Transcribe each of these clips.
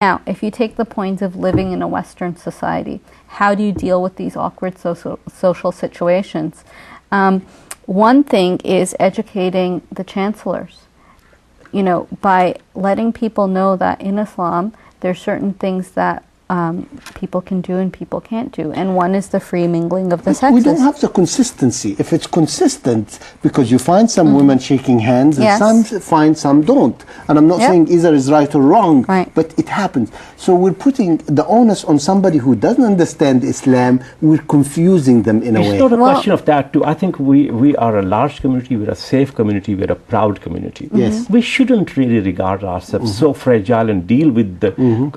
Now, if you take the point of living in a Western society, how do you deal with these awkward social situations? One thing is educating the chancellors, by letting people know that in Islam, there are certain things that people can do and people can't do. And one is the free mingling of the sexes. We don't have the consistency. If it's consistent, because you find some women shaking hands and some find, some don't. And I'm not saying either is right or wrong, but it happens. So we're putting the onus on somebody who doesn't understand Islam. We're confusing them in a way. It's not a question of that too. I think we are a large community, we're a safe community, we're a proud community. Yes. We shouldn't really regard ourselves so fragile and deal with the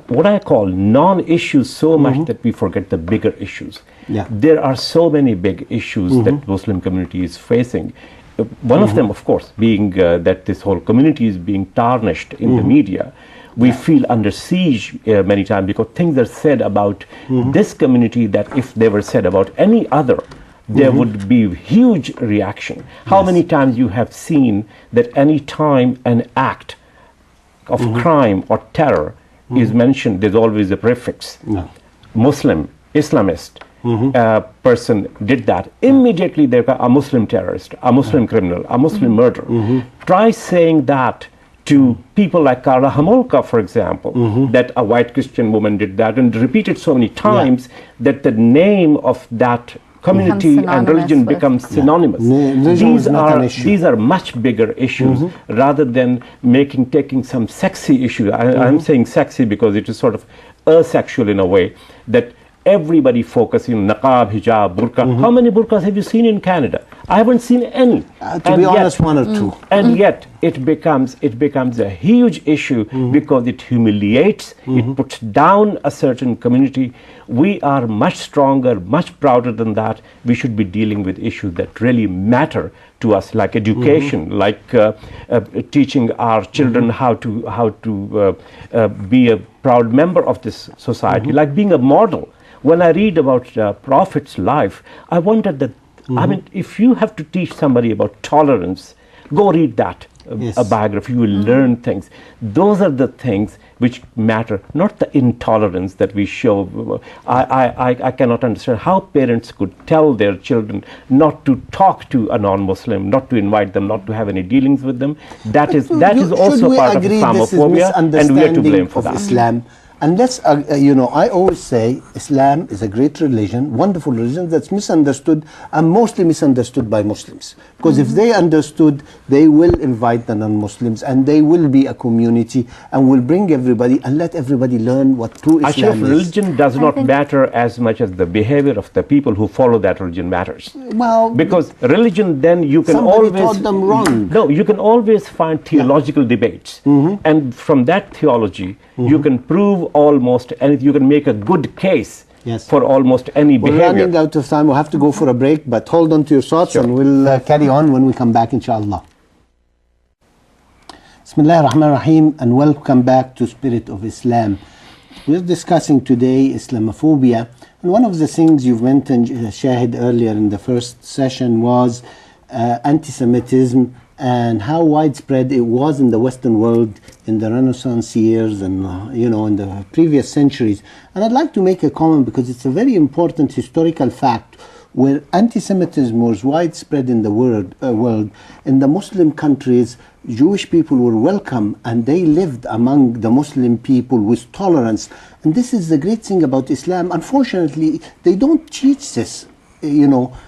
what I call non-issues so much that we forget the bigger issues. There are so many big issues that Muslim community is facing. One of them, of course, being that this whole community is being tarnished in the media. We feel under siege many times because things are said about this community that if they were said about any other, there would be huge reaction. How many times you have seen that any time an act of crime or terror is mentioned, there's always a prefix. Muslim, Islamist person did that. Immediately they're a Muslim terrorist, a Muslim criminal, a Muslim murderer. Try saying that to people like Carla Hamolka, for example, that a white Christian woman did that, and repeated so many times that the name of that community and religion becomes synonymous. These are much bigger issues rather than taking some sexy issue. I'm saying sexy because it is sort of asexual in a way, that everybody focusing niqab, hijab, burqa. How many burqas have you seen in Canada? I haven't seen any. To be honest, one or two. And yet it becomes a huge issue because it humiliates, it puts down a certain community. We are much stronger, much prouder than that. We should be dealing with issues that really matter to us, like education, like teaching our children how to be a proud member of this society, like being a model. When I read about Prophet's life, I wonder that, I mean, if you have to teach somebody about tolerance, go read that, a biography, you will learn things. Those are the things which matter, not the intolerance that we show. I cannot understand how parents could tell their children not to talk to a non-Muslim, not to invite them, not to have any dealings with them. That is also part of Islamophobia, and we are to blame for that. Islam. And let's, I always say Islam is a great religion, wonderful religion that's misunderstood and mostly misunderstood by Muslims. Because if they understood, they will invite the non-Muslims and they will be a community and will bring everybody and let everybody learn what true Islam is. Religion does not matter as much as the behavior of the people who follow that religion matters. Well, because religion, then you can always taught them wrong. No, you can always find theological debates, and from that theology, you can prove almost anything. You can make a good case for almost any behavior. We're running out of time. We'll have to go for a break, but hold on to your thoughts and we'll carry on when we come back, inshallah. Bismillah ar-Rahman ar-Rahim, and welcome back to Spirit of Islam. We're discussing today Islamophobia, and one of the things you've mentioned, Shahid, earlier in the first session was anti-Semitism and how widespread it was in the Western world in the Renaissance years and in the previous centuries. And I'd like to make a comment because it's a very important historical fact. Where anti-Semitism was widespread in the world, in the Muslim countries, Jewish people were welcome and they lived among the Muslim people with tolerance. And this is the great thing about Islam. Unfortunately, they don't teach this,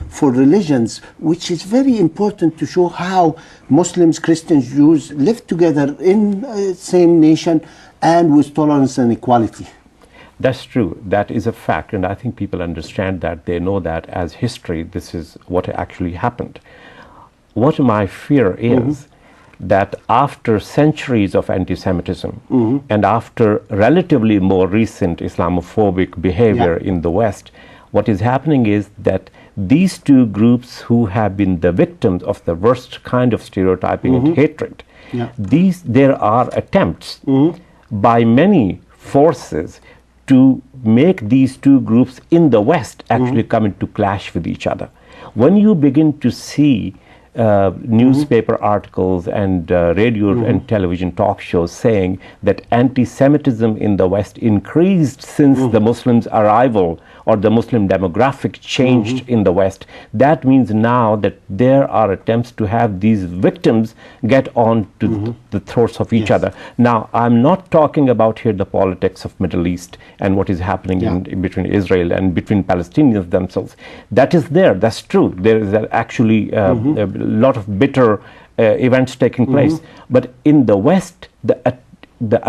for religions, which is very important to show how Muslims, Christians, Jews live together in the same nation and with tolerance and equality. That's true. That is a fact, and I think people understand that. They know that as history, this is what actually happened. What my fear is that after centuries of anti-Semitism and after relatively more recent Islamophobic behavior in the West, what is happening is that these two groups who have been the victims of the worst kind of stereotyping and hatred, there are attempts by many forces to make these two groups in the West actually come into clash with each other. When you begin to see newspaper articles and radio and television talk shows saying that anti-Semitism in the West increased since the Muslims' arrival or the Muslim demographic changed in the West. That means now that there are attempts to have these victims get on to the throats of each other. Now, I'm not talking about here the politics of Middle East and what is happening in between Israel and between Palestinians themselves. That is there, that's true. There is actually a lot of bitter events taking place. But in the West, the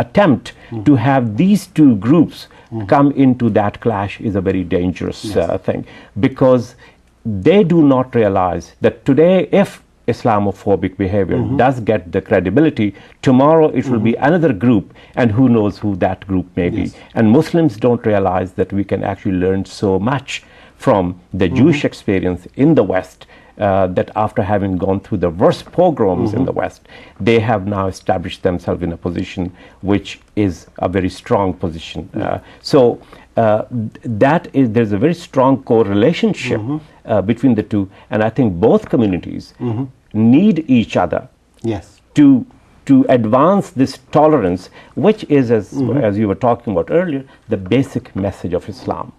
attempt to have these two groups come into that clash is a very dangerous thing, because they do not realize that today, if Islamophobic behavior does get the credibility, tomorrow it will be another group, and who knows who that group may be. And Muslims don't realize that we can actually learn so much from the Jewish experience in the West, that after having gone through the worst pogroms in the West, they have now established themselves in a position which is a very strong position. So there's a very strong correlationship between the two, and I think both communities need each other to advance this tolerance, which is, as you were talking about earlier, the basic message of Islam.